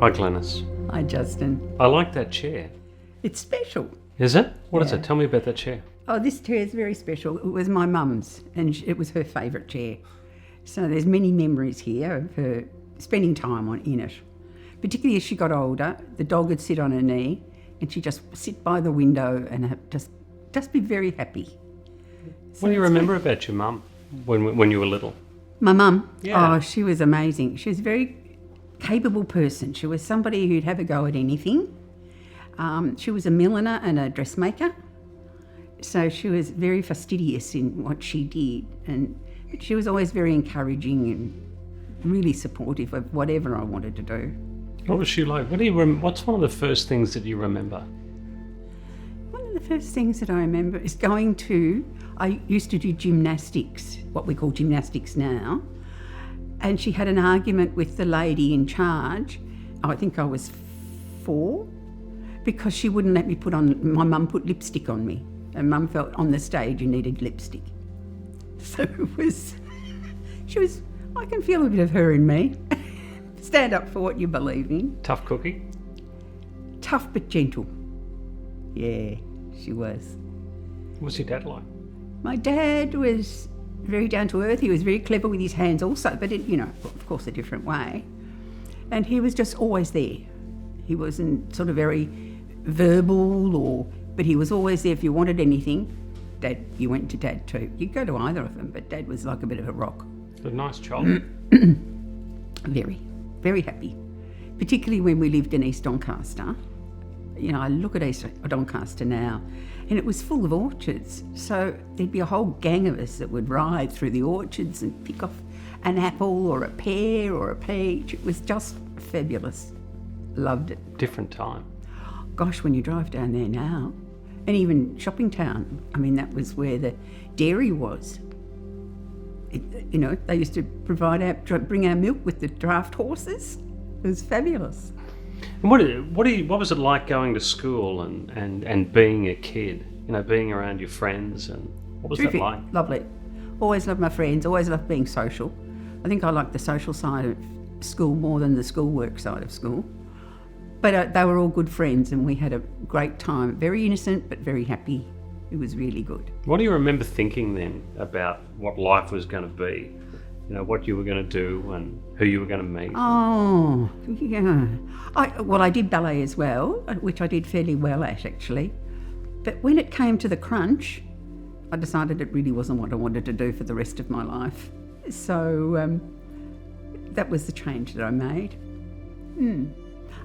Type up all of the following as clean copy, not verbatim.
Hi, Glenys. Hi, Justin. I like that chair. It's special. Is it? What is Yeah. it? Tell me about that chair. Oh, this chair is very special. It was my mum's and it was her favourite chair. So there's many memories here of her spending time in it. Particularly as she got older, the dog would sit on her knee and she'd just sit by the window and just be very happy. What do you remember about your mum when you were little? My mum, Yeah. oh, she was amazing. She was a very capable person. She was somebody who'd have a go at anything. She was a milliner and a dressmaker. So she was very fastidious in what she did. But she was always very encouraging and really supportive of whatever I wanted to do. What was she like? What's one of the first things that you remember? One of the first things that I remember is I used to do gymnastics, what we call gymnastics now. And she had an argument with the lady in charge. I think I was 4, because she wouldn't let me my mum put lipstick on me. And mum felt on the stage you needed lipstick. So I can feel a bit of her in me. Stand up for what you believe in. Tough cookie? Tough but gentle. Yeah, she was. What was your dad like? My dad was very down to earth. He was very clever with his hands also, but of course a different way. And he was just always there. He wasn't sort of very verbal but he was always there if you wanted anything. Dad, you went to Dad too. You'd go to either of them, but Dad was like a bit of a rock. A nice child. Very, very happy. Particularly when we lived in East Doncaster. I look at East Doncaster now and it was full of orchards. So there'd be a whole gang of us that would ride through the orchards and pick off an apple or a pear or a peach. It was just fabulous. Loved it. Different time. Gosh, when you drive down there now, and even Shopping Town, that was where the dairy was. They used to bring our milk with the draft horses. It was fabulous. And what was it like going to school and being a kid? Being around your friends, and what was Terrific. that like? Lovely. Always loved my friends, always loved being social. I think I liked the social side of school more than the schoolwork side of school. But they were all good friends and we had a great time. Very innocent but very happy. It was really good. What do you remember thinking then about what life was going to be? What you were going to do and who you were going to meet? Oh, yeah. I did ballet as well, which I did fairly well at actually. But when it came to the crunch, I decided it really wasn't what I wanted to do for the rest of my life. So that was the change that I made.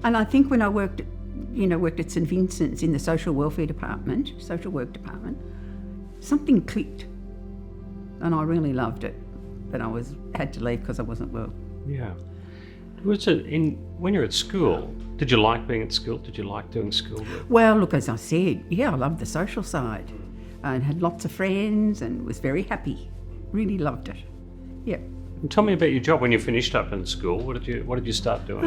And I think when I worked at St Vincent's in the social work department, something clicked, and I really loved it. But I had to leave because I wasn't well. Yeah. When you're at school, did you like being at school? Did you like doing schoolwork? Well, look, as I said, I loved the social side. I had lots of friends and was very happy. Really loved it. Yeah. And tell me about your job when you finished up in school. What did you start doing?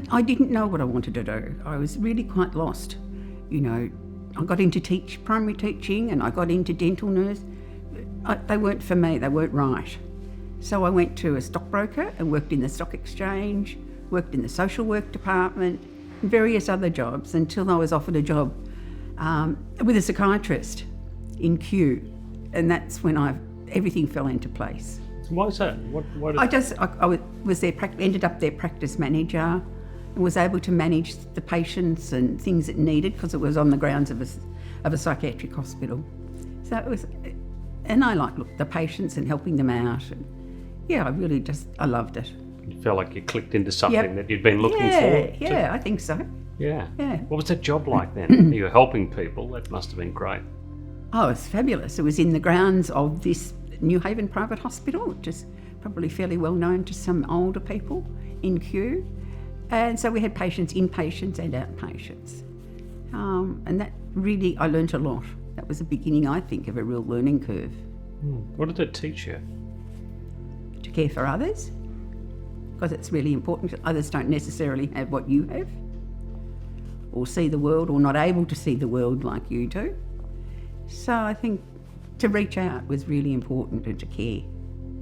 I didn't know what I wanted to do. I was really quite lost. I got into primary teaching and I got into dental nurse. They weren't for me, they weren't right. So I went to a stockbroker and worked in the stock exchange, worked in the social work department, and various other jobs until I was offered a job with a psychiatrist in Kew. And that's when everything fell into place. Why is that? I was ended up their practice manager and was able to manage the patients and things it needed because it was on the grounds of a psychiatric hospital. So it was, and I liked the patients and helping them out. And I loved it. You felt like you clicked into something that you'd been looking for? Yeah, I think so. Yeah. Yeah. What was that job like then? You were helping people. That must have been great. Oh, it's fabulous. It was in the grounds of this New Haven private hospital, which is probably fairly well known to some older people in Kew. And so we had inpatients and outpatients. And that really, I learnt a lot. That was the beginning, I think, of a real learning curve. What did it teach you? To care for others, because it's really important. Others don't necessarily have what you have, or see the world, or not able to see the world like you do. So I think to reach out was really important and to care.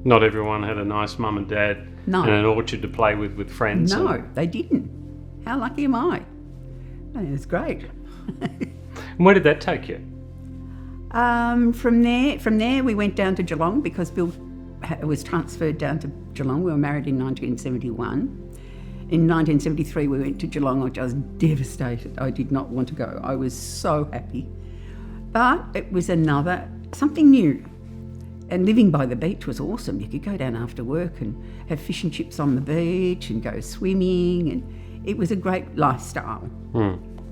Not everyone had a nice mum and dad No. and an orchard to play with friends. No, they didn't. How lucky am I? And it was great. And where did that take you? From there, we went down to Geelong because Bill was transferred down to Geelong. We were married in 1971. In 1973, we went to Geelong. I was devastated. I did not want to go. I was so happy. But it was something new. And living by the beach was awesome. You could go down after work and have fish and chips on the beach and go swimming. And it was a great lifestyle.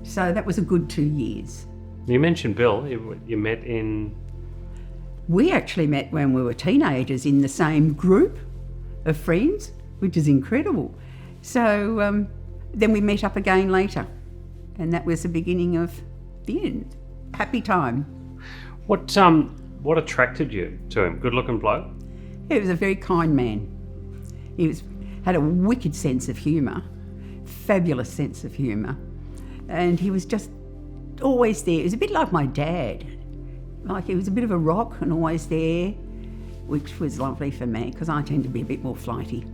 So that was a good 2 years. You mentioned Bill. You met in... We actually met when we were teenagers in the same group of friends, which is incredible. So then we met up again later, and that was the beginning of the end. Happy time. What attracted you to him? Good-looking bloke? He was a very kind man. He had a wicked sense of humour, fabulous sense of humour, and he was just always there. He was a bit like my dad. Like, he was a bit of a rock and always there, which was lovely for me because I tend to be a bit more flighty.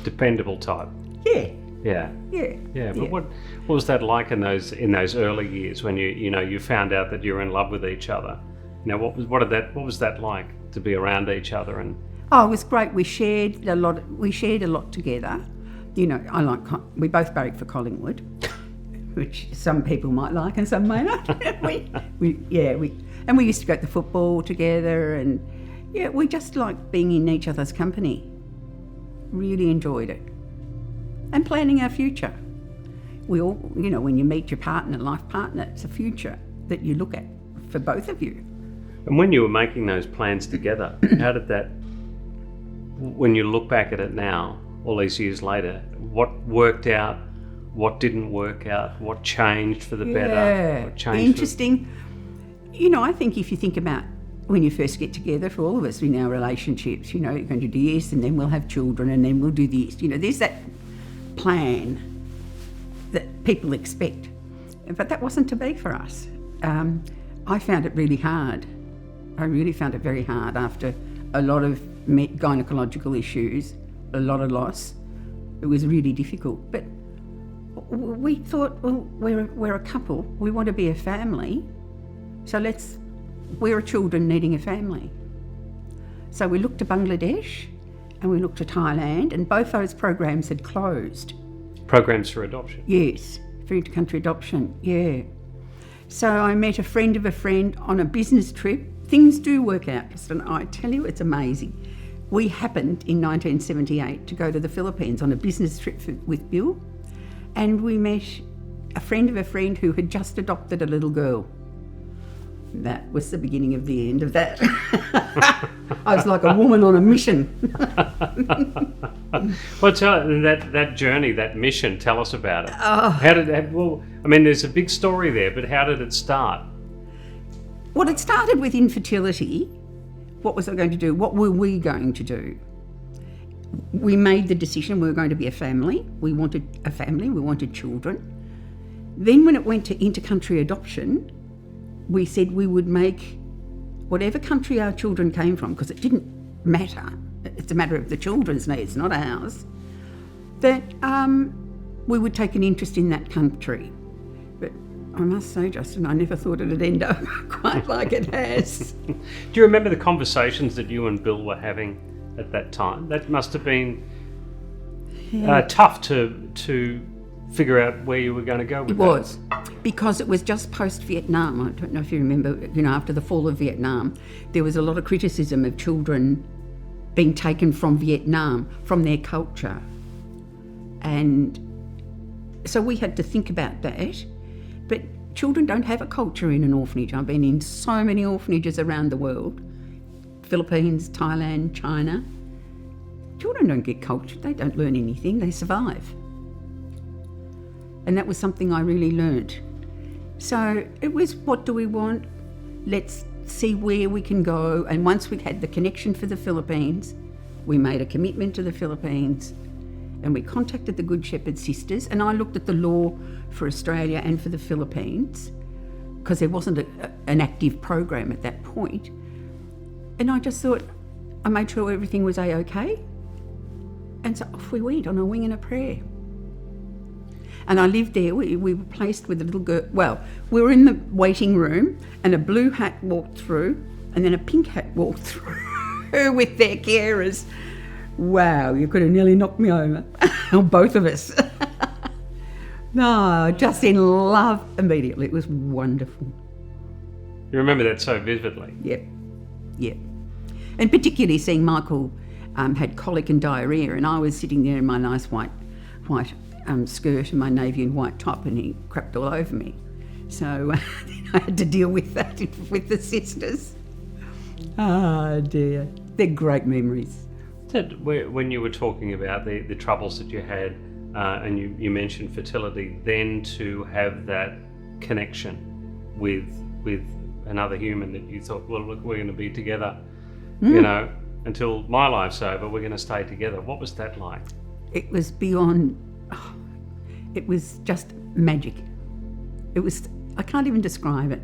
Dependable type. Yeah. Yeah. Yeah. Yeah. But what was that like in those early years when you found out that you were in love with each other? What was that like to be around each other? And oh, it was great. We shared a lot together. We both barracked for Collingwood, which some people might like and some may not. we used to go to the football together, and we just liked being in each other's company. Really enjoyed it. And planning our future. We all, when you meet your life partner, it's a future that you look at for both of you. And when you were making those plans together, how did that, when you look back at it now, all these years later, what worked out, what didn't work out, what changed for the better? What changed interesting. I think if you think about when you first get together, for all of us in our relationships, you're going to do this and then we'll have children and then we'll do this. There's that plan that people expect. But that wasn't to be for us. I found it really hard. I really found it very hard after a lot of gynecological issues, a lot of loss. It was really difficult. But we thought, well, we're a couple. We want to be a family. So we're children needing a family. So we looked to Bangladesh and we looked to Thailand, and both those programs had closed. Programs for adoption? Yes, for inter-country adoption, yeah. So I met a friend of a friend on a business trip. Things do work out, and I tell you, it's amazing. We happened in 1978 to go to the Philippines on a business trip with Bill, and we met a friend of a friend who had just adopted a little girl. That was the beginning of the end of that. I was like a woman on a mission. Well, that journey, that mission, tell us about it. Oh. There's a big story there, but how did it start? Well, it started with infertility. What was I going to do? What were we going to do? We made the decision we were going to be a family. We wanted a family. We wanted children. Then when it went to inter-country adoption, we said we would make whatever country our children came from, because it didn't matter. It's a matter of the children's needs, not ours. That we would take an interest in that country. But I must say, Justin, I never thought it'd end up quite like it has. Do you remember the conversations that you and Bill were having at that time? That must have been tough to figure out where you were going to go with that. It was, because it was just post-Vietnam. I don't know if you remember, after the fall of Vietnam, there was a lot of criticism of children being taken from Vietnam, from their culture. And so we had to think about that. But children don't have a culture in an orphanage. I've been in so many orphanages around the world, Philippines, Thailand, China. Children don't get culture. They don't learn anything. They survive. And that was something I really learnt. So it was, what do we want? Let's see where we can go. And once we'd had the connection for the Philippines, we made a commitment to the Philippines, and we contacted the Good Shepherd Sisters, and I looked at the law for Australia and for the Philippines, because there wasn't an active program at that point. And I just thought, I made sure everything was A-OK. And so off we went on a wing and a prayer. And I lived there. We were placed with a little girl. Well, we were in the waiting room and a blue hat walked through and then a pink hat walked through with their carers. Wow, you could have nearly knocked me over. Or both of us. No, just in love immediately. It was wonderful. You remember that so vividly. Yep. And particularly seeing Michael had colic and diarrhoea, and I was sitting there in my nice white skirt and my navy and white top, and he crapped all over me. So I had to deal with that with the sisters. Oh dear, they're great memories. When you were talking about the troubles that you had, and you mentioned fertility, then to have that connection with another human that you thought, well, look, we're going to be together, until my life's over, we're going to stay together. What was that like? It was beyond, it was just magic. I can't even describe it.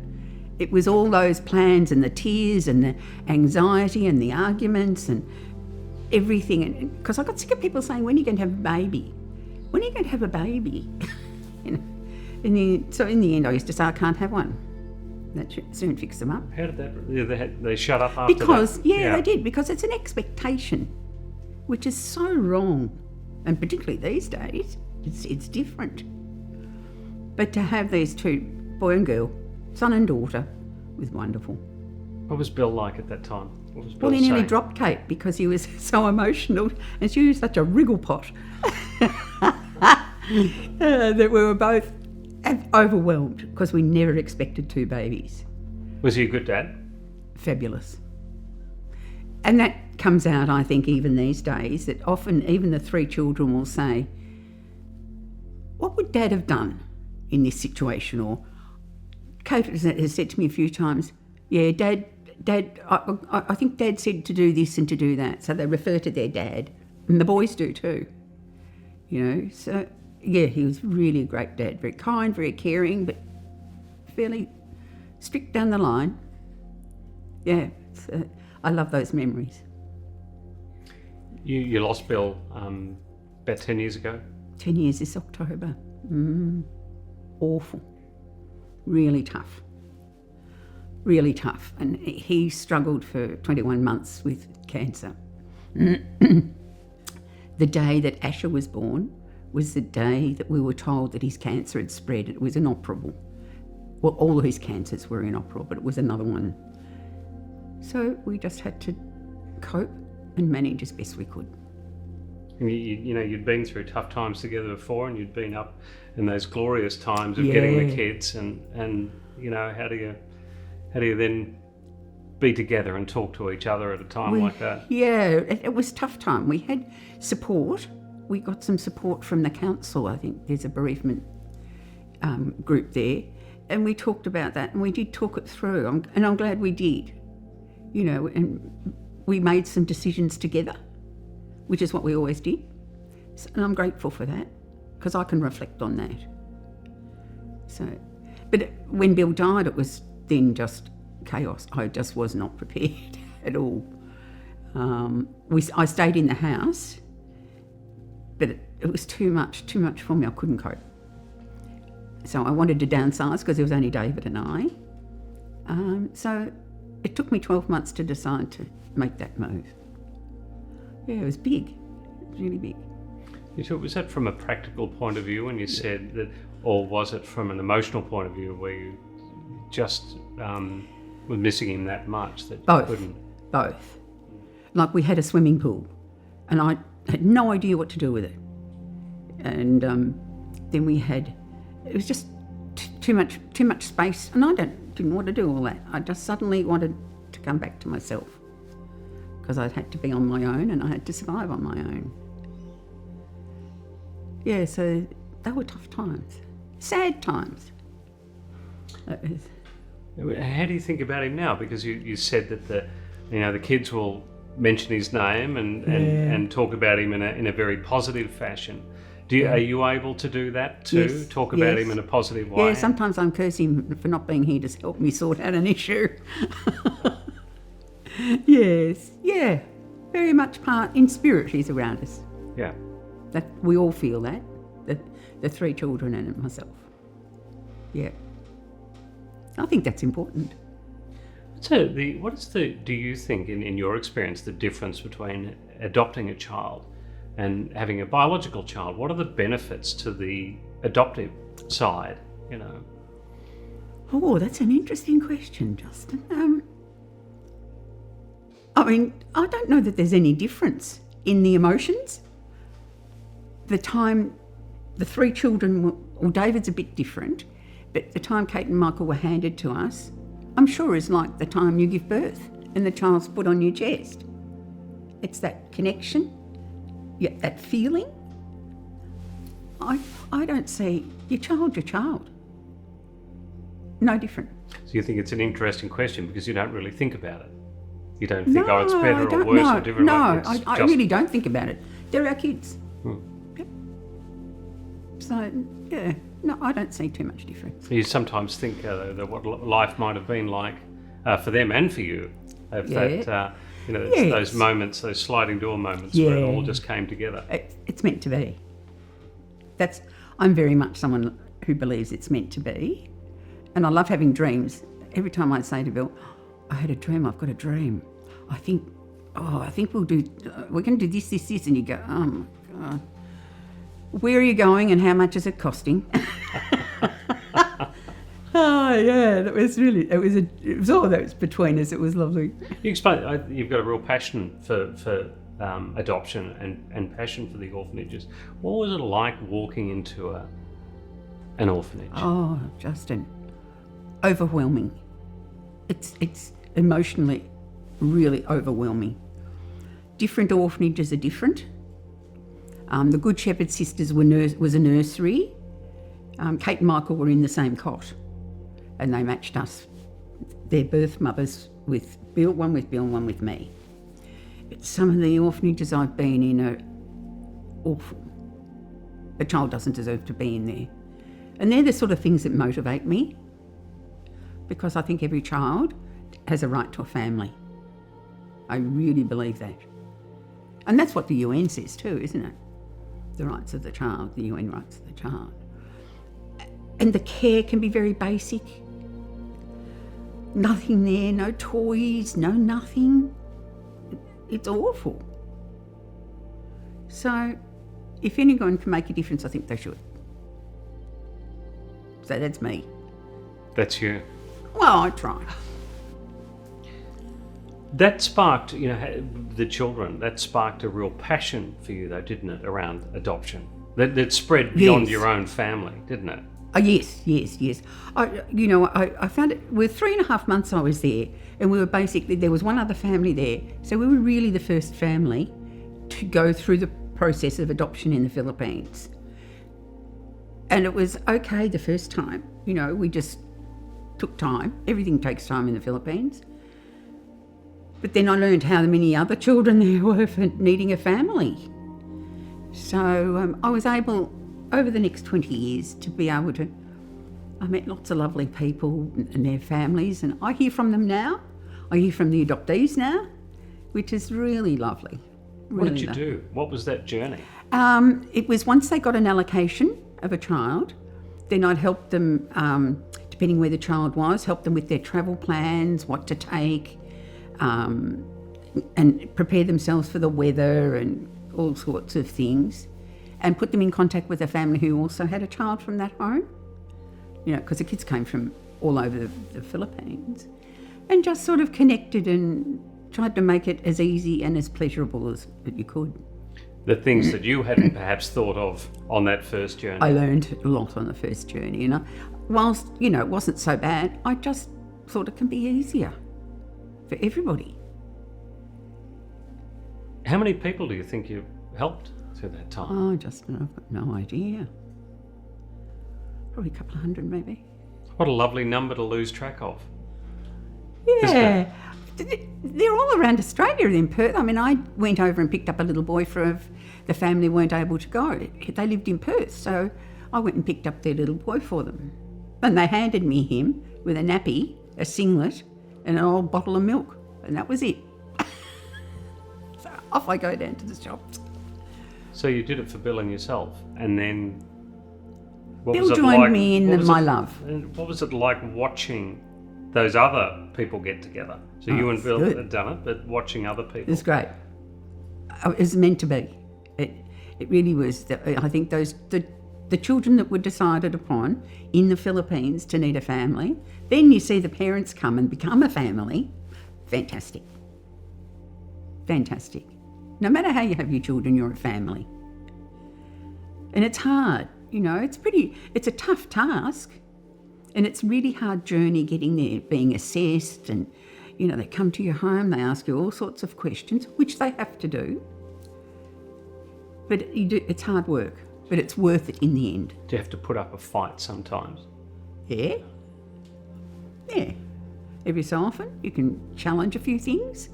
It was all those plans and the tears and the anxiety and the arguments and everything. Because I got sick of people saying, when are you going to have a baby? When are you going to have a baby? So in the end, I used to say, I can't have one. That soon fixed them up. How did that? They shut up after because, that? Yeah, they did. Because it's an expectation, which is so wrong. And particularly these days, it's different. But to have these two, boy and girl, son and daughter, was wonderful. What was Bill like at that time? What was Bill Well, he nearly saying? dropped Kate because he was so emotional, and she was such a wriggle pot that we were both overwhelmed because we never expected two babies. Was he a good dad? Fabulous. And that comes out, I think, even these days, that often even the three children will say, what would Dad have done in this situation? Or Kate has said to me a few times, yeah, Dad, I think Dad said to do this and to do that. So they refer to their dad, and the boys do too. So yeah, he was really a great dad, very kind, very caring, but fairly strict down the line. Yeah, so I love those memories. You lost Bill about 10 years ago? 10 years this October. Awful. Really tough. Really tough. And he struggled for 21 months with cancer. The day that Asher was born was the day that we were told that his cancer had spread. It was inoperable. Well, all of his cancers were inoperable, but it was another one. So we just had to cope and manage as best we could. And you'd been through tough times together before, and you'd been up in those glorious times of getting the kids, and how do you then be together and talk to each other at a time like that? Yeah, it was a tough time. We had support. We got some support from the council. I think there's a bereavement group there, and we talked about that, and we did talk it through, and I'm glad we did. And we made some decisions together, which is what we always did. And I'm grateful for that, because I can reflect on that. But when Bill died, it was then just chaos. I just was not prepared at all. I stayed in the house, but it was too much for me. I couldn't cope. So I wanted to downsize because there was only David and I. So it took me 12 months to decide to make that move. Yeah, it was big. It was really big. Was that from a practical point of view when you said that, or was it from an emotional point of view where you just were missing him that much that you couldn't? Both. Like, we had a swimming pool and I had no idea what to do with it. And then it was just too much space, and I didn't want to do all that. I just suddenly wanted to come back to myself because I had to be on my own and I had to survive on my own. Yeah, so they were tough times, sad times. How do you think about him now? Because you said that the kids will mention his name and talk about him in a very positive fashion. Are you able to do that too? Yes, talk about him in a positive way? Yeah, sometimes I'm cursing him for not being here to help me sort out an issue. Yes, yeah, very much part in spirit. He's around us. Yeah. That we all feel that. the 3 children and myself. Yeah. I think that's important. So, do you think, in your experience, the difference between adopting a child and having a biological child? What are the benefits to the adoptive side, you know? Oh, that's an interesting question, Justin. I mean, I don't know that there's any difference in the emotions. The time the 3 children well, David's a bit different, but the time Kate and Michael were handed to us, I'm sure is like the time you give birth and the child's put on your chest. It's that connection, that feeling. I don't see your child. No different. So you think it's an interesting question because you don't really think about it. You don't think, it's better or worse or different. No, I really don't think about it. They're our kids. Yep. So, yeah, no, I don't see too much difference. You sometimes think that what life might have been like for them and for you. Of that, those moments, those sliding door moments where it all just came together. It's meant to be. I'm very much someone who believes it's meant to be. And I love having dreams. Every time I say to Bill, I had a dream, I've got a dream. I think we can do this, and you go, oh my God. Where are you going and how much is it costing? Oh yeah, it was all that was between us. It was lovely. You explain, you've got a real passion for adoption and passion for the orphanages. What was it like walking into an orphanage? Oh, Justin, overwhelming. It's emotionally really overwhelming. Different orphanages are different. The Good Shepherd Sisters was a nursery. Kate and Michael were in the same cot, and they matched us, their birth mothers, with Bill, one with Bill and one with me. But some of the orphanages I've been in are awful. A child doesn't deserve to be in there. And they're the sort of things that motivate me, because I think every child has a right to a family. I really believe that. And that's what the UN says too, isn't it? The rights of the child, the UN rights of the child. And the care can be very basic. Nothing there, no toys, no nothing. It's awful. So if anyone can make a difference, I think they should. So that's me. That's you. Well, I try. That sparked, the children, that sparked a real passion for you though, didn't it, around adoption? That spread beyond your own family, didn't it? Oh, yes. I found it, with 3.5 months I was there, and we were there was one other family there. So we were really the first family to go through the process of adoption in the Philippines. And it was okay the first time. We just took time. Everything takes time in the Philippines. But then I learned how many other children there were for needing a family. So I was able, over the next 20 years, to be able to... I met lots of lovely people and their families, and I hear from them now. I hear from the adoptees now, which is really lovely. What did you do? What was that journey? It was once they got an allocation of a child, then I'd help them, depending where the child was, help them with their travel plans, what to take, and prepare themselves for the weather and all sorts of things, and put them in contact with a family who also had a child from that home, because the kids came from all over the Philippines, and just sort of connected and tried to make it as easy and as pleasurable as you could. The things that you hadn't perhaps thought of on that first journey. I learned a lot on the first journey, whilst, it wasn't so bad, I just thought it can be easier for everybody. How many people do you think you helped through that time? Oh, I've got no idea. Probably a couple of hundred, maybe. What a lovely number to lose track of. Yeah. They're all around Australia in Perth. I mean, I went over and picked up a little boy for the family weren't able to go. They lived in Perth, so I went and picked up their little boy for them. And they handed me him with a nappy, a singlet, and an old bottle of milk, and that was it. So off I go down to the shops. So you did it for Bill and yourself, and then What Bill was it joined like? me in What was my it- love. And what was it like watching those other people get together? So you and it's Bill good. had done it, but watching other people. It was great. It was meant to be. It really was. I think the children that were decided upon in the Philippines to need a family, then you see the parents come and become a family. Fantastic. Fantastic. No matter how you have your children, you're a family. And it's hard, it's a tough task. And it's a really hard journey getting there, being assessed and, they come to your home, they ask you all sorts of questions, which they have to do. But it's hard work, but it's worth it in the end. Do you have to put up a fight sometimes? Yeah. Yeah. Every so often, you can challenge a few things.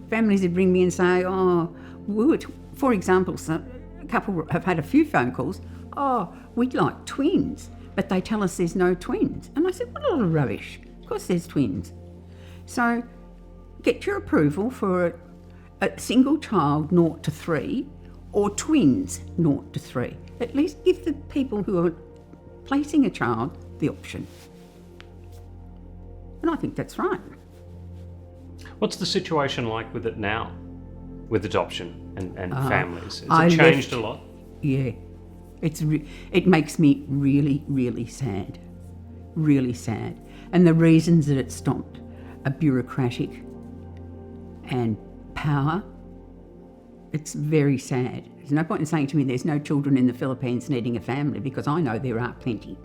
Families would ring me and say, for example, a couple have had a few phone calls, we'd like twins, but they tell us there's no twins. And I said, what a lot of rubbish. Of course there's twins. So get your approval for a single child 0 to 3 or twins 0 to 3. At least give the people who are placing a child the option. And I think that's right. What's the situation like with it now, with adoption and families? I Has it changed left- a lot? Yeah, it makes me really, really sad. Really sad. And the reasons that it stopped are bureaucratic and power. It's very sad. There's no point in saying to me there's no children in the Philippines needing a family, because I know there are plenty.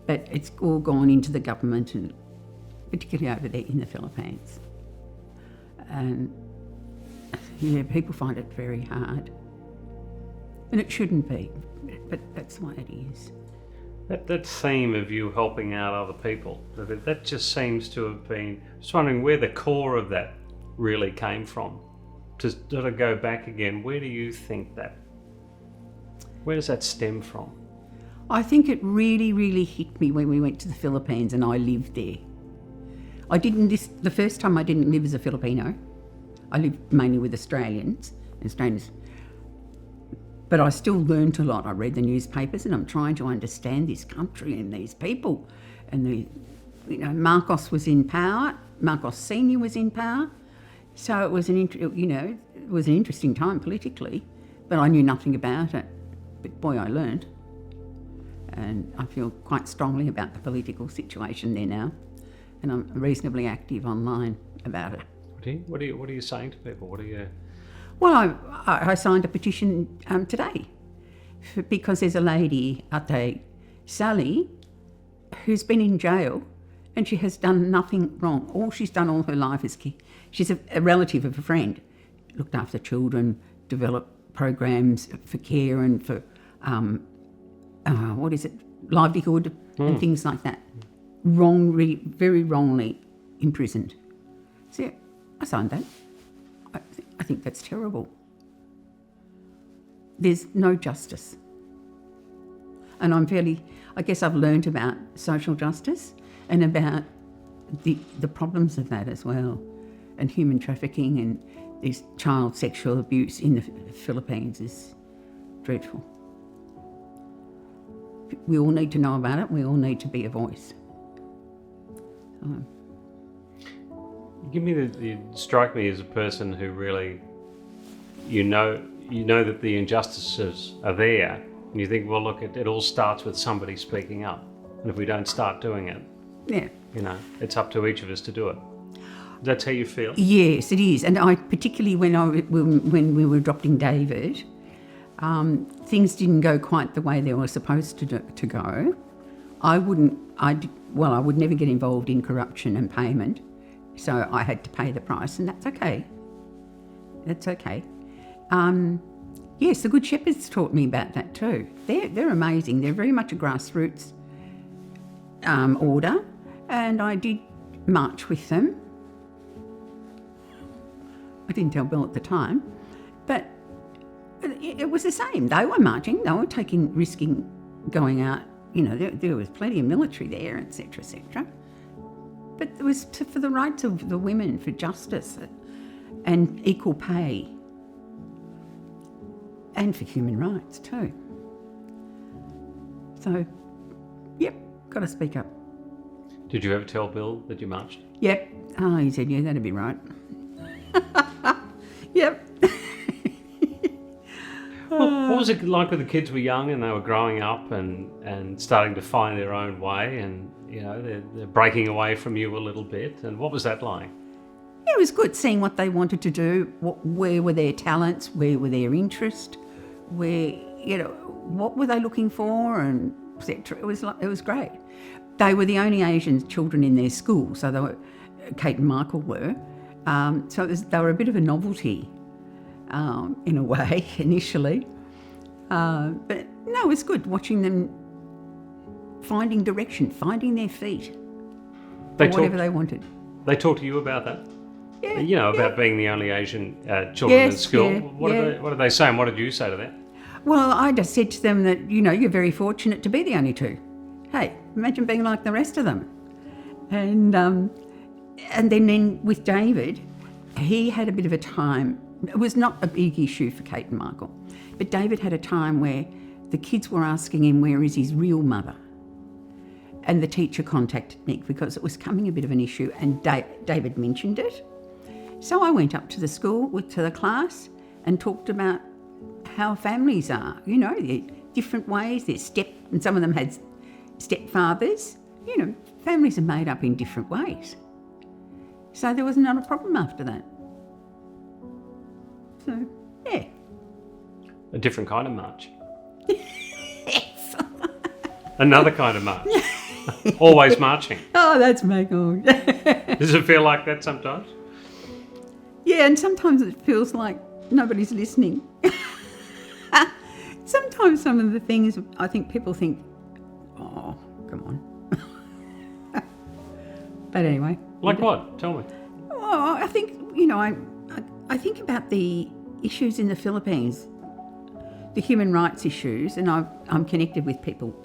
But it's all gone into the government, and particularly over there in the Philippines. And people find it very hard. And it shouldn't be, but that's the way it is. That theme of you helping out other people, that just seems to have been... I was wondering where the core of that really came from. To sort of go back again, where do you think where does that stem from? I think it really, really hit me when we went to the Philippines and I lived there. The first time I didn't live as a Filipino. I lived mainly with Australians. But I still learnt a lot. I read the newspapers and I'm trying to understand this country and these people. And Marcos was in power. Marcos Senior was in power. So it was an interesting time politically, but I knew nothing about it. But boy, I learned. And I feel quite strongly about the political situation there now. And I'm reasonably active online about it. What are you saying to people? What are you... Well, I signed a petition today because there's a lady, Ate Sally, who's been in jail and she has done nothing wrong. All she's done all her life is she's a relative of a friend, looked after children, developed programs for care and for, livelihood and things like that. Very wrongly imprisoned. So I signed that. I think that's terrible. There's no justice. And I guess I've learned about social justice and about the problems of that as well, and human trafficking and this child sexual abuse in the Philippines is dreadful. We all need to know about it. We all need to be a voice. You strike me as a person who really, you know that the injustices are there, and you think, well, look, it all starts with somebody speaking up, and if we don't start doing it, it's up to each of us to do it. That's how you feel? Yes, it is. And I particularly when we were adopting David, things didn't go quite the way they were supposed to go. I would never get involved in corruption and payment. So I had to pay the price, and that's okay. That's okay. Yes, the Good Shepherds taught me about that too. They're amazing. They're very much a grassroots order, and I did march with them. I didn't tell Bill at the time, but it was the same. They were marching. They were risking going out. There was plenty of military there, etc., etc. But it was for the rights of the women, for justice and equal pay, and for human rights too. So, yep, got to speak up. Did you ever tell Bill that you marched? Yep. Oh, he said, yeah, that'd be right. Yep. What was it like when the kids were young and they were growing up and starting to find their own way, and they're breaking away from you a little bit, and what was that like? It was good seeing what they wanted to do, where were their talents, where were their interests, where, what were they looking for, and etc. It was great. They were the only Asian children in their school, so Kate and Michael were. So they were a bit of a novelty in a way initially. But no, it was good watching them finding direction, finding their feet, whatever they wanted. They talked to you about that? Yeah. About being the only Asian children in school. Yeah, What did they say, and what did you say to them? Well, I just said to them that, you're very fortunate to be the only two. Hey, imagine being like the rest of them. And then with David, he had a bit of a time. It was not a big issue for Kate and Michael, but David had a time where the kids were asking him where is his real mother. And the teacher contacted me because it was becoming a bit of an issue, and David mentioned it. So I went up to the school, to the class, and talked about how families are, the different ways, and some of them had stepfathers. Families are made up in different ways. So there was not a problem after that. So, yeah. A different kind of march. Yes. Another kind of march. Always marching. Oh, that's me. Does it feel like that sometimes? Yeah, and sometimes it feels like nobody's listening. Sometimes some of the things I think people think, oh, come on. But anyway. Like what? Tell me. Well, I think, I think about the issues in the Philippines, the human rights issues, and I'm connected with people,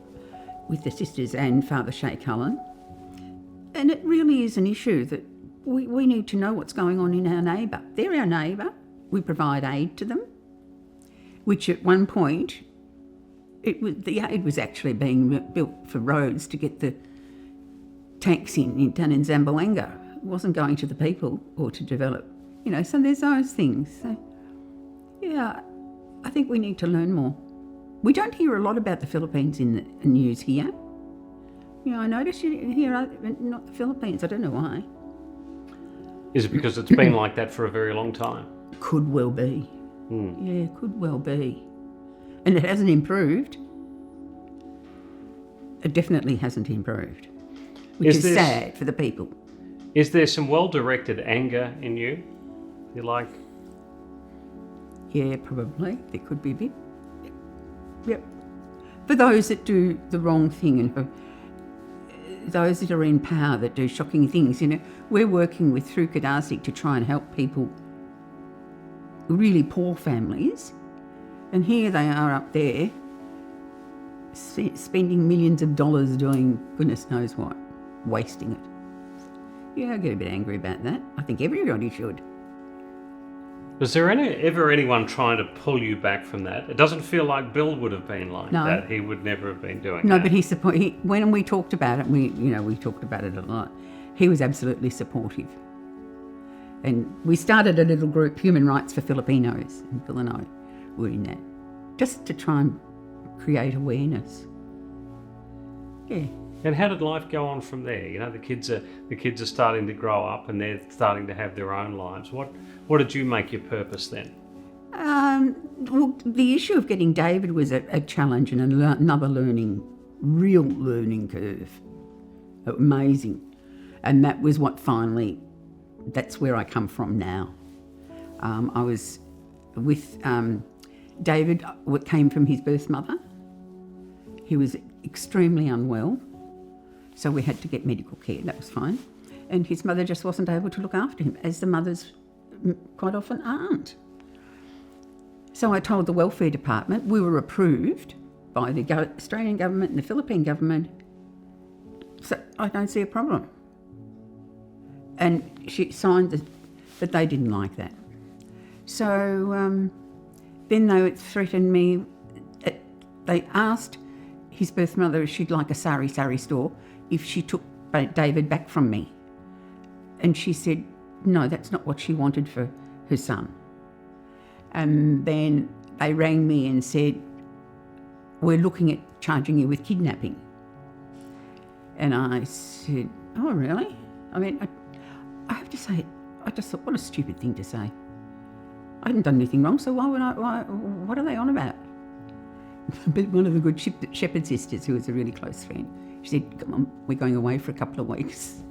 with the sisters and Father Sheikh Cullen, and it really is an issue that we need to know what's going on in our neighbour. They're our neighbour. We provide aid to them, which at one point, the aid was actually being built for roads to get the tanks done in Zamboanga. It wasn't going to the people or to develop, so there's those things. So, yeah, I think we need to learn more. We don't hear a lot about the Philippines in the news here. I notice you hear not the Philippines. I don't know why. Is it because it's been like that for a very long time? Could well be. Yeah, could well be. And it hasn't improved. It definitely hasn't improved, which is sad for the people. Is there some well-directed anger in you? You like? Yeah, probably. There could be a bit. Yep. For those that do the wrong thing and those that are in power that do shocking things, we're working with through Kadasik to try and help people, really poor families, and here they are up there spending millions of dollars doing goodness knows what, wasting it. Yeah, I get a bit angry about that. I think everybody should. Was there ever anyone trying to pull you back from that? It doesn't feel like Bill would have been like that. He would never have been doing that. No, but when we talked about it, we talked about it a lot. He was absolutely supportive. And we started a little group, Human Rights for Filipinos, and Bill and I were in that, just to try and create awareness. Yeah. And how did life go on from there? The kids are starting to grow up and they're starting to have their own lives. What did you make your purpose then? Well, the issue of getting David was a challenge and another real learning curve. Amazing. And that was that's where I come from now. I was with David, what came from his birth mother. He was extremely unwell. So we had to get medical care, that was fine. And his mother just wasn't able to look after him, as the mothers quite often aren't. So I told the welfare department, we were approved by the Australian government and the Philippine government, so I don't see a problem. And she signed but they didn't like that. So then they threatened me, they asked his birth mother, she'd like a sari store if she took David back from me. And she said, no, that's not what she wanted for her son. And then they rang me and said, we're looking at charging you with kidnapping. And I said, oh, really? I mean, I have to say, I just thought, what a stupid thing to say. I hadn't done anything wrong, so what are they on about? But one of the good Shepherd sisters, who was a really close friend, she said, come on, we're going away for a couple of weeks.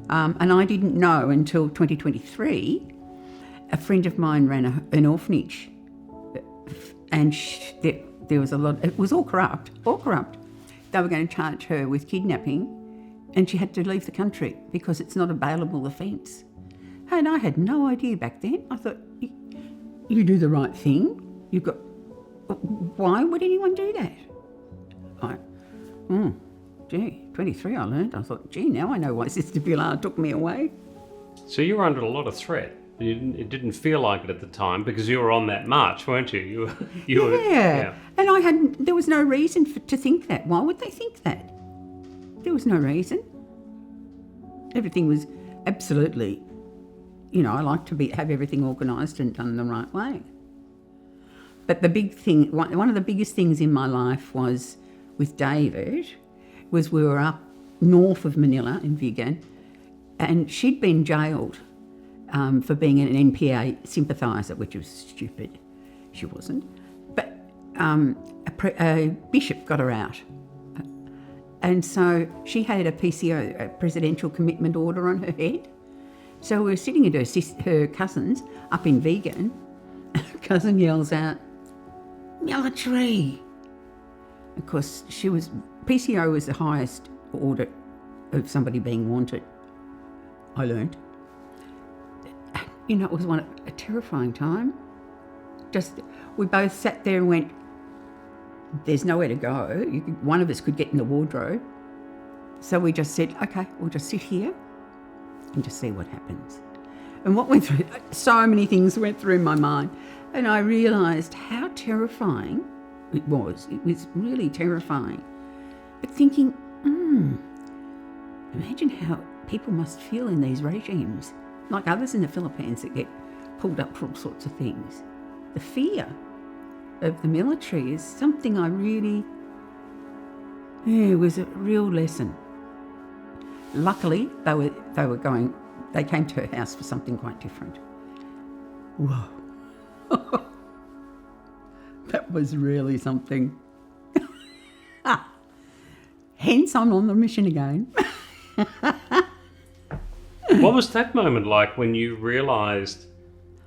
And I didn't know until 2023, a friend of mine ran an orphanage, and there was a lot, it was all corrupt. They were going to charge her with kidnapping, and she had to leave the country because it's not a bailable offence. And I had no idea back then. I thought, you do the right thing. Why would anyone do that? 23 I learned. I thought, gee, now I know why Sister Pilar took me away. So you were under a lot of threat. It didn't feel like it at the time because you were on that march, weren't you? Yeah. And there was no reason to think that. Why would they think that? There was no reason. Everything was absolutely, I like to have everything organised and done the right way. But the big thing, one of the biggest things in my life was with David, was we were up north of Manila in Vigan, and she'd been jailed for being an NPA sympathiser, which was stupid. She wasn't. But a bishop got her out. And so she had a PCO, a Presidential Commitment Order on her head. So we were sitting at her cousins up in Vigan, and her cousin yells out, military. Of course, PCO was the highest order of somebody being wanted, I learned. It was a terrifying time. We both sat there and went, there's nowhere to go. One of us could get in the wardrobe. So we just said, okay, we'll just sit here and just see what happens. And what went through, so many things went through my mind. And I realised how terrifying it was. It was really terrifying. But thinking, imagine how people must feel in these regimes, like others in the Philippines that get pulled up for all sorts of things. The fear of the military is something I really, it was a real lesson. Luckily, they came to her house for something quite different. Whoa. That was really something. Hence, I'm on the mission again. What was that moment like when you realised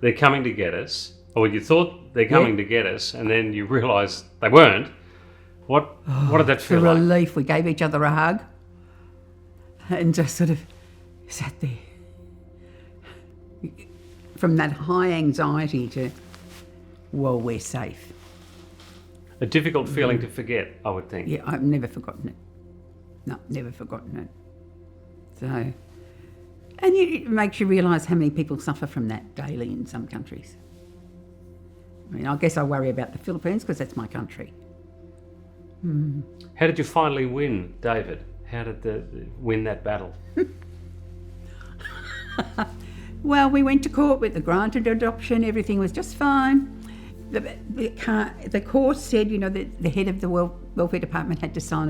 they're coming to get us, or you thought they're coming to get us, and then you realised they weren't? What did that feel like? The relief. We gave each other a hug and just sort of sat there. From that high anxiety to, well, we're safe. A difficult feeling to forget, I would think. Yeah, I've never forgotten it. No, never forgotten it. So, and it makes you realise how many people suffer from that daily in some countries. I mean, I guess I worry about the Philippines because that's my country. How did you finally win, David? How did win that battle? Well, we went to court with the granted adoption. Everything was just fine. The court said, that the head of the welfare department had to sign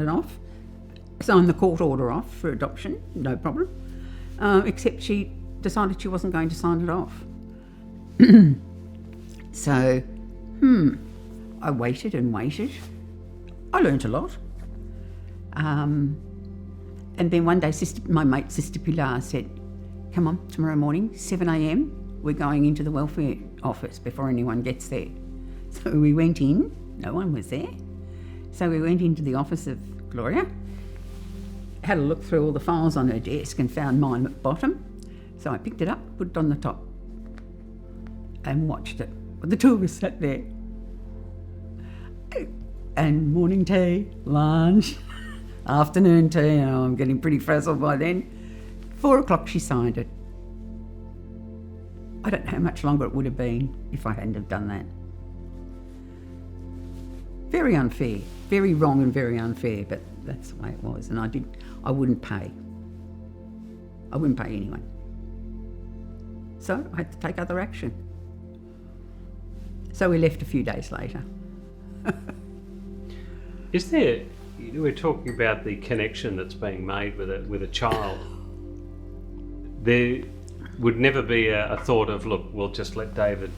the court order off for adoption, no problem. Except she decided she wasn't going to sign it off. So, I waited and waited. I learnt a lot. And then one day my mate, Sister Pilar, said, come on, tomorrow morning, 7 a.m, we're going into the welfare office before anyone gets there. So we went in, no one was there. So we went into the office of Gloria, had a look through all the files on her desk and found mine at the bottom. So I picked it up, put it on the top and watched it. But the two of us sat there. And morning tea, lunch, afternoon tea, I'm getting pretty frazzled by then. 4 o'clock she signed it. I don't know how much longer it would have been if I hadn't have done that. Very unfair, very wrong and very unfair, but that's the way it was. And I wouldn't pay. I wouldn't pay anyway. So I had to take other action. So we left a few days later. Is there, we're talking about the connection that's being made with a child. There would never be a thought of, look, we'll just let David,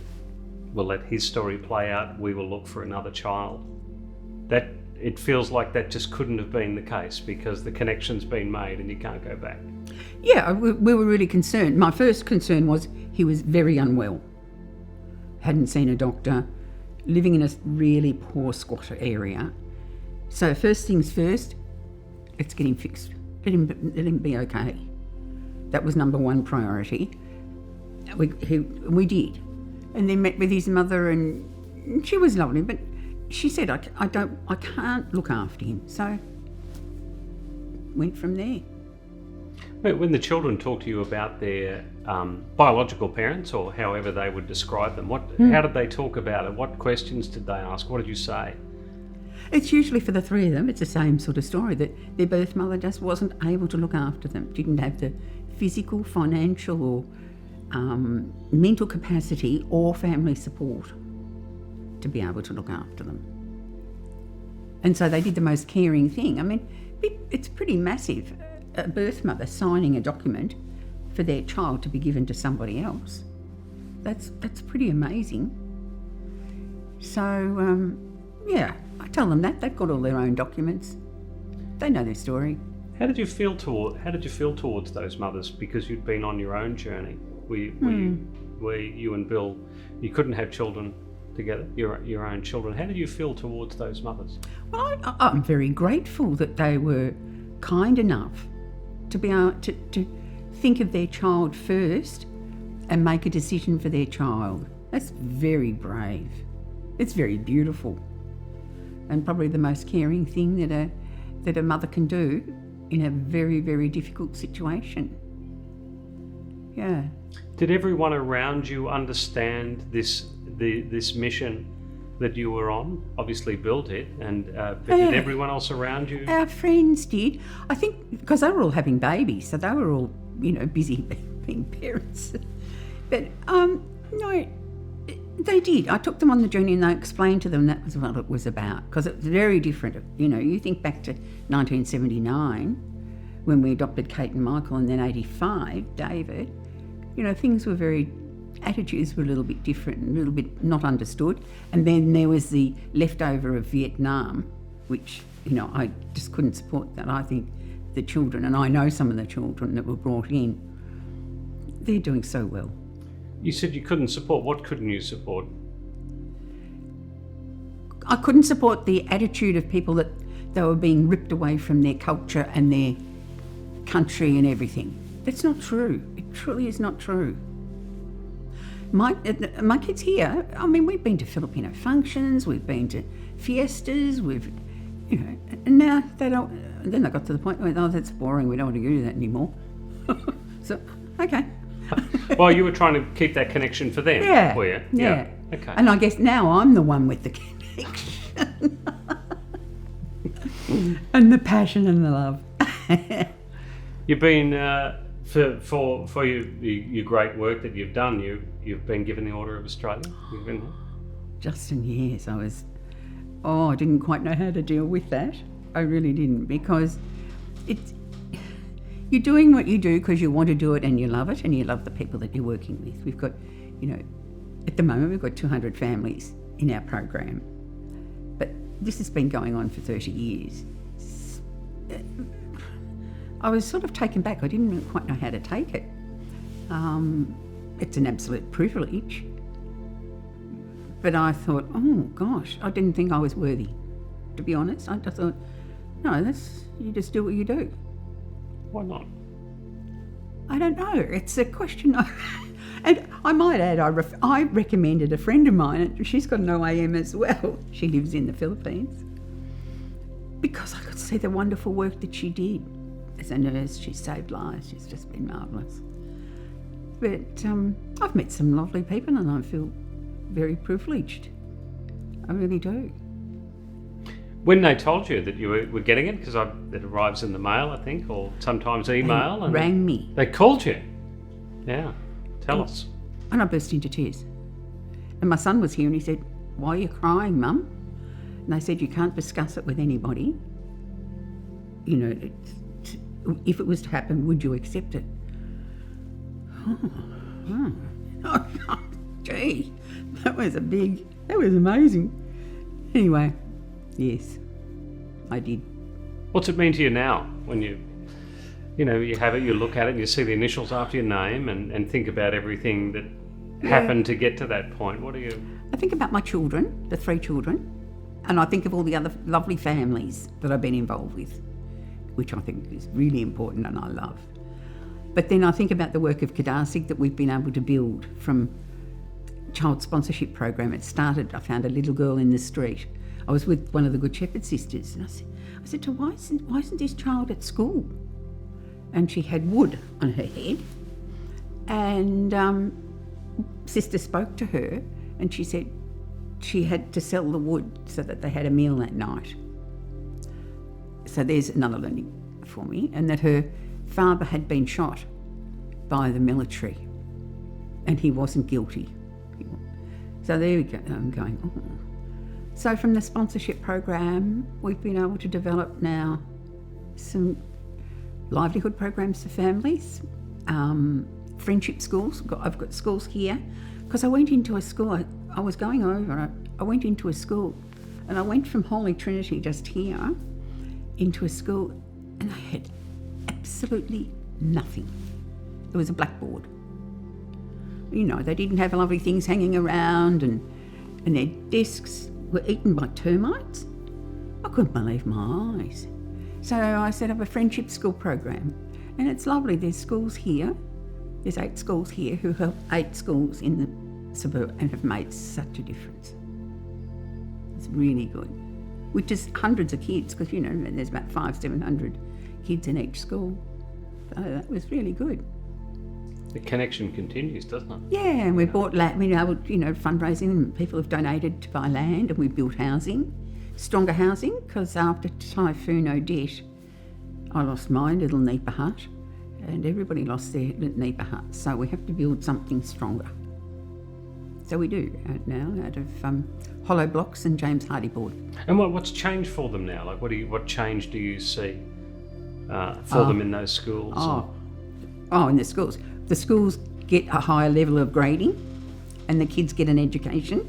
we'll let his story play out, we will look for another child. That, it feels like that just couldn't have been the case because the connection's been made and you can't go back. Yeah, we were really concerned. My first concern was he was very unwell. Hadn't seen a doctor, living in a really poor squatter area. So first things first, let's get him fixed. Let him be okay. That was number one priority. We did. And then met with his mother and she was lovely, but she said, I can't look after him. So went from there. When the children talk to you about their biological parents, or however they would describe them, how did they talk about it? What questions did they ask? What did you say? It's usually for the three of them, it's the same sort of story, that their birth mother just wasn't able to look after them, didn't have the physical, financial or mental capacity or family support to be able to look after them. And so they did the most caring thing. I mean, it's pretty massive. A birth mother signing a document for their child to be given to somebody else. That's pretty amazing. So, yeah, I tell them that. They've got all their own documents. They know their story. How did you feel towards those mothers? Because you'd been on your own journey. Were you and Bill, you couldn't have children together, your own children. How did you feel towards those mothers? Well, I'm very grateful that they were kind enough to be able to think of their child first and make a decision for their child. That's very brave. It's very beautiful. And probably the most caring thing that a mother can do in a very, very difficult situation. Yeah. Did everyone around you understand this mission that you were on? Obviously Bill did, but did everyone else around you? Our friends did. I think because they were all having babies, so they were all, busy being parents. But no, they did. I took them on the journey and I explained to them that was what it was about, because it was very different. You think back to 1979 when we adopted Kate and Michael, and then 85, David. Things were attitudes were a little bit different, a little bit not understood. And then there was the leftover of Vietnam, which, I just couldn't support that. I think the children, and I know some of the children that were brought in, they're doing so well. You said you couldn't support. What couldn't you support? I couldn't support the attitude of people that they were being ripped away from their culture and their country and everything. That's not true. It truly is not true. My kids here, I mean, we've been to Filipino functions, we've been to fiestas, and now then they got to the point where, that's boring, we don't want to do that anymore. So, okay. Well, you were trying to keep that connection for them, were you? Yeah. Okay. And I guess now I'm the one with the connection. And the passion and the love. You've been, for your great work that you've done, you've been given the Order of Australia. You've been there? Justin, yes, I didn't quite know how to deal with that. I really didn't, because you're doing what you do because you want to do it and you love it and you love the people that you're working with. We've got, at the moment we've got 200 families in our program, but this has been going on for 30 years. I was sort of taken back. I didn't quite know how to take it. It's an absolute privilege. But I thought, oh gosh, I didn't think I was worthy, to be honest. I just thought, no, you just do what you do. Why not? I don't know. It's a question. And I might add, I recommended a friend of mine, and she's got an OAM as well. She lives in the Philippines. Because I could see the wonderful work that she did. As a nurse, she saved lives. She's just been marvellous. But I've met some lovely people and I feel very privileged. I really do. When they told you that you were getting it, because it arrives in the mail, I think, or sometimes email. They rang me. They called you. Yeah. Tell us. And I burst into tears. And my son was here and he said, "Why are you crying, Mum?" And I said, "You can't discuss it with anybody. You know, if it was to happen, would you accept it?" Oh, gee, that was amazing. Anyway, yes, I did. What's it mean to you now when you have it, you look at it and you see the initials after your name and think about everything that happened to get to that point? What do you... I think about my children, the 3 children, and I think of all the other lovely families that I've been involved with, which I think is really important and I love. But then I think about the work of Kadasig that we've been able to build from child sponsorship program. It started, I found a little girl in the street. I was with one of the Good Shepherd sisters and I said to her, why isn't this child at school? And she had wood on her head. And sister spoke to her and she said she had to sell the wood so that they had a meal that night. So there's another learning for me. And that her father had been shot by the military and he wasn't guilty. So there we go. I'm going, oh. So from the sponsorship program, we've been able to develop now some livelihood programs for families, friendship schools. I've got schools here because I went into a school. I was going over. I went into a school, and I went from Holy Trinity just here into a school, and they had absolutely nothing. There was a blackboard. You know, they didn't have lovely things hanging around, and their desks were eaten by termites. I couldn't believe my eyes. So I set up a friendship school program, and it's lovely. There's schools here. There's 8 schools here who help 8 schools in the suburb and have made such a difference. It's really good. With just hundreds of kids, because, you know, there's about 500-700 kids in each school. So that was really good. The connection continues, doesn't it? Yeah, and we bought land, we know, fundraising, and people have donated to buy land, and we built housing, stronger housing, because after Typhoon Odette, I lost my little Nipa hut, and everybody lost their Nipa hut, so we have to build something stronger. So we do now out of hollow blocks and James Hardy board. And what's changed for them now? Like, what change do you see for them in those schools? In the schools. The schools get a higher level of grading and the kids get an education,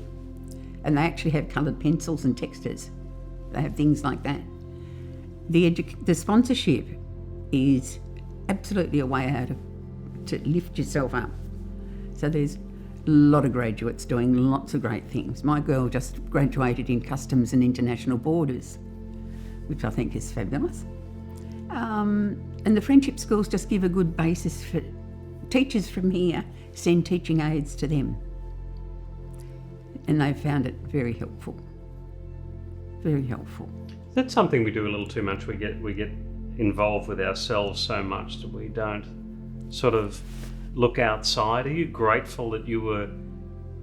and they actually have coloured pencils and texters. They have things like that. The sponsorship is absolutely a way out to lift yourself up. So there's a lot of graduates doing lots of great things. My girl just graduated in Customs and International Borders, which I think is fabulous. And the friendship schools just give a good basis for teachers from here, send teaching aids to them. And they found it very helpful. Very helpful. That's something we do a little too much. We get involved with ourselves so much that we don't sort of look outside. Are you grateful that you were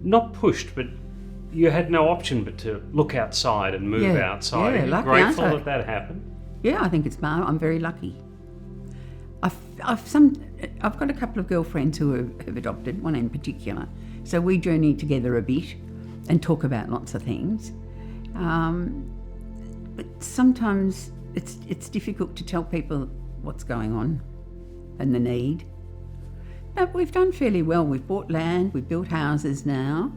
not pushed, but you had no option but to look outside and move outside? Yeah, Are you lucky, grateful that happened? Yeah, I think I'm very lucky. I've got a couple of girlfriends who have adopted, one in particular. So we journey together a bit and talk about lots of things. But sometimes it's difficult to tell people what's going on and the need. But we've done fairly well. We've bought land, we've built houses now,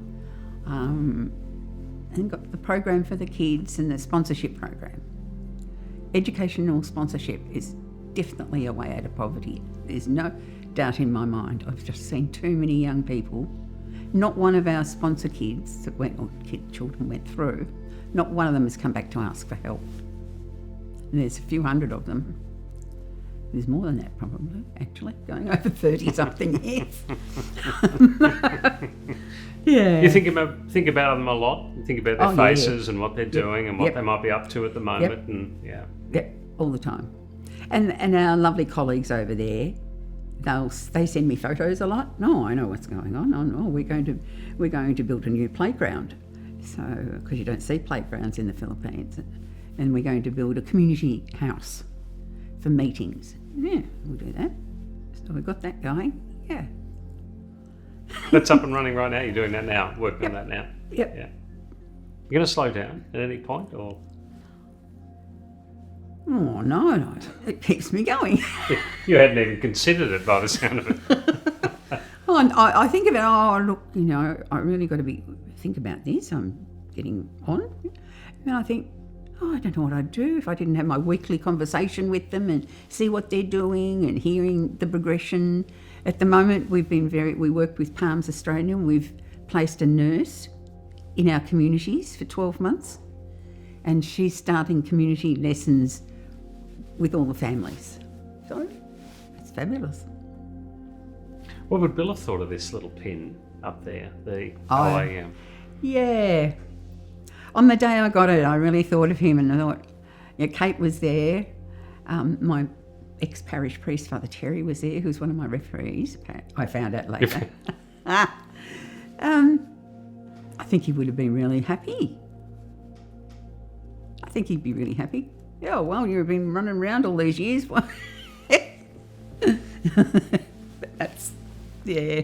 and got the program for the kids and the sponsorship program. Educational sponsorship is definitely a way out of poverty. There's no doubt in my mind. I've just seen too many young people. Not one of our sponsor kids children went through, not one of them has come back to ask for help. And there's a few hundred of them. There's more than that probably, actually, going over 30 something years. Yeah. You think about them a lot? You think about their faces and what they're doing and what they might be up to at the moment, and Yep, all the time. And our lovely colleagues over there, they send me photos a lot. No, I know what's going on. Oh no, we're going to build a new playground. So because you don't see playgrounds in the Philippines, and we're going to build a community house for meetings. Yeah, we'll do that. So we've got that going. Yeah. That's up and running right now. You're doing that now, working on that now. Yep. Yeah. You're going to slow down at any point, or? Oh, no. It keeps me going. You hadn't even considered it by the sound of it. Oh, and I think about, look, I really got to think about this. I'm getting on. And I think, I don't know what I'd do if I didn't have my weekly conversation with them and see what they're doing and hearing the progression. At the moment, we worked with Palms Australia, and we've placed a nurse in our communities for 12 months. And she's starting community lessons with all the families. So it's fabulous. What would Bill have thought of this little pin up there, the OAM? Yeah. On the day I got it, I really thought of him, and I thought, Kate was there. My ex-parish priest, Father Terry, was there, who's one of my referees. I found out later. I think he would have been really happy. I think he'd be really happy. Yeah, well, you've been running around all these years. But that's, yeah,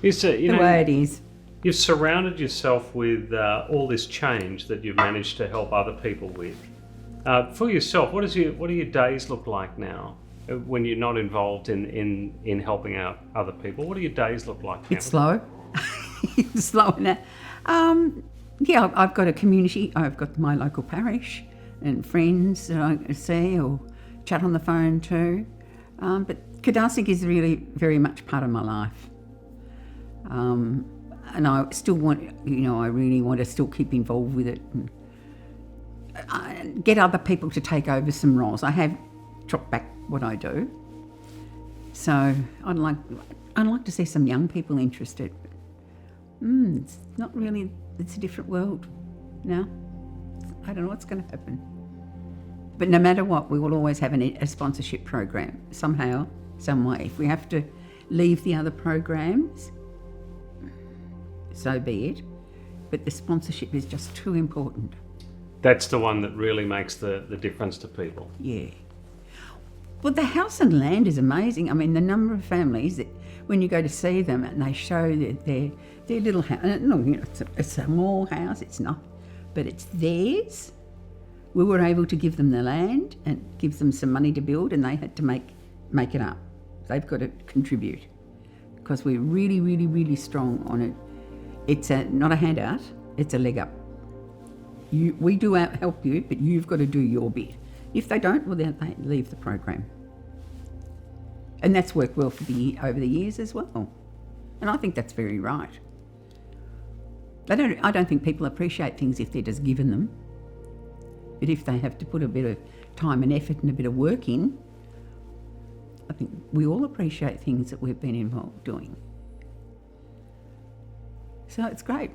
the way it is. You've surrounded yourself with all this change that you've managed to help other people with. For yourself, what do your days look like now when you're not involved in helping out other people? What do your days look like now? It's slow. It's slow in that. Yeah, I've got a community. I've got my local parish and friends that I see or chat on the phone to. But Kardasik is really very much part of my life. And I still want, I really want to still keep involved with it and get other people to take over some roles. I have chopped back what I do. So I'd like to see some young people interested. It's not really, it's a different world now. I don't know what's going to happen. But no matter what, we will always have a sponsorship program, somehow, some way. If we have to leave the other programs, so be it. But the sponsorship is just too important. That's the one that really makes the difference to people. Yeah. Well, the house and land is amazing. I mean, the number of families that when you go to see them and they show their little house, it's a small house, it's not, but it's theirs. We were able to give them the land and give them some money to build, and they had to make it up. They've got to contribute because we're really, really, really strong on it. It's not a handout, it's a leg up. We do help you, but you've got to do your bit. If they don't, well, then they leave the program. And that's worked well for over the years as well. And I think that's very right. I don't think people appreciate things if they're just given them. But if they have to put a bit of time and effort and a bit of work in, I think we all appreciate things that we've been involved doing. So it's great.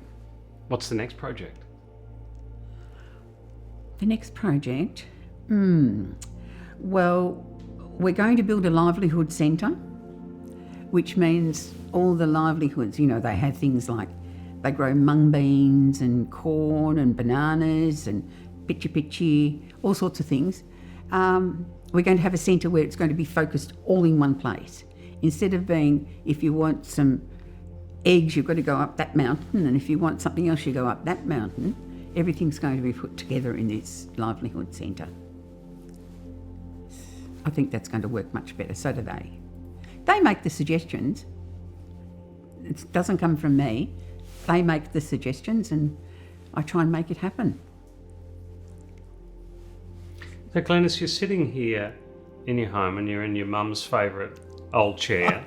What's the next project? The next project? Well, we're going to build a livelihood centre, which means all the livelihoods, they have things like they grow mung beans and corn and bananas and pitchi, all sorts of things. We're going to have a centre where it's going to be focused all in one place. Instead of being, if you want some eggs, you've got to go up that mountain, and if you want something else, you go up that mountain. Everything's going to be put together in this livelihood centre. I think that's going to work much better. So do they. They make the suggestions. It doesn't come from me. They make the suggestions and I try and make it happen. So Glenys, you're sitting here in your home and you're in your mum's favourite old chair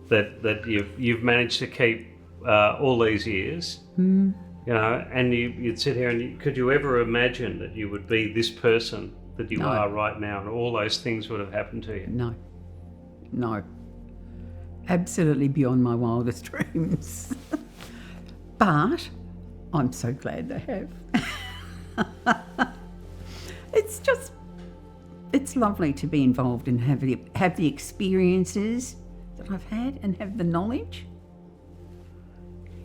that you've managed to keep all these years. And you'd sit here and could you ever imagine that you would be this person that you are right now and all those things would have happened to you? No. Absolutely beyond my wildest dreams. But I'm so glad they have. It's lovely to be involved and have the experiences that I've had and have the knowledge.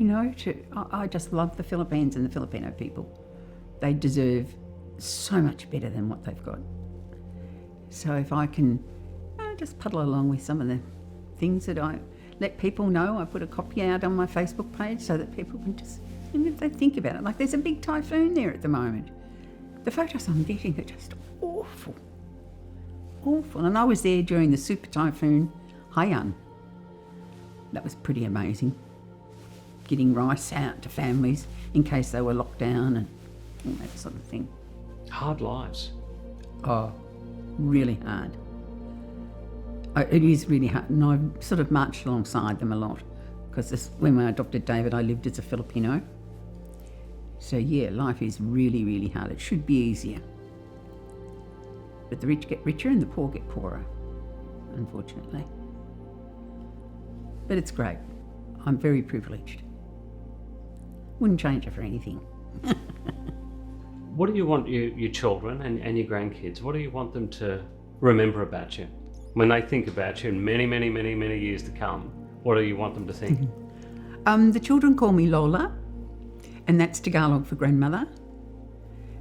I just love the Philippines and the Filipino people. They deserve so much better than what they've got. So if I can just puddle along with some of the things that I let people know, I put a copy out on my Facebook page so that people can just, if they think about it, like there's a big typhoon there at the moment. The photos I'm getting are just awful. Awful. And I was there during the super typhoon Haiyan. That was pretty amazing. Getting rice out to families in case they were locked down and all that sort of thing. Hard lives. Oh, really hard. It is really hard, and I've sort of marched alongside them a lot because when I adopted David, I lived as a Filipino. So yeah, life is really, really hard. It should be easier. But the rich get richer and the poor get poorer, unfortunately. But it's great. I'm very privileged. Wouldn't change it for anything. What do you want your children and your grandkids, what do you want them to remember about you? When they think about you in many, many, many, many years to come, what do you want them to think? The children call me Lola, and that's Tagalog for grandmother,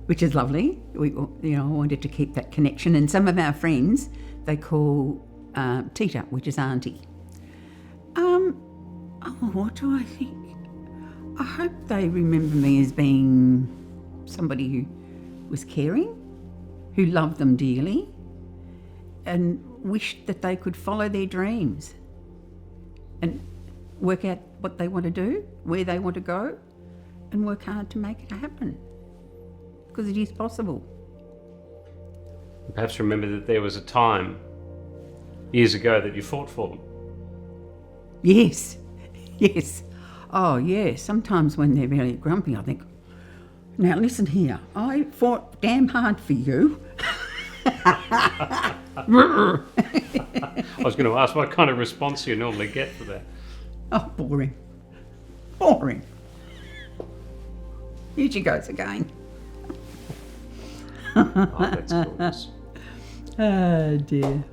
which is lovely. I wanted to keep that connection. And some of our friends, they call Tita, which is auntie. What do I think? I hope they remember me as being somebody who was caring, who loved them dearly, and wished that they could follow their dreams and work out what they want to do, where they want to go, and work hard to make it happen, because it is possible. Perhaps remember that there was a time years ago that you fought for them. Yes. Oh, yeah. Sometimes when they're really grumpy, I think, now listen here, I fought damn hard for you. I was going to ask what kind of response you normally get for that. Oh, boring. Boring. Here she goes again. Oh, that's gorgeous. Oh, dear.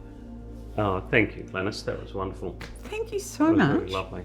Oh, thank you, Glenys. That was wonderful. Thank you so That was much. really lovely.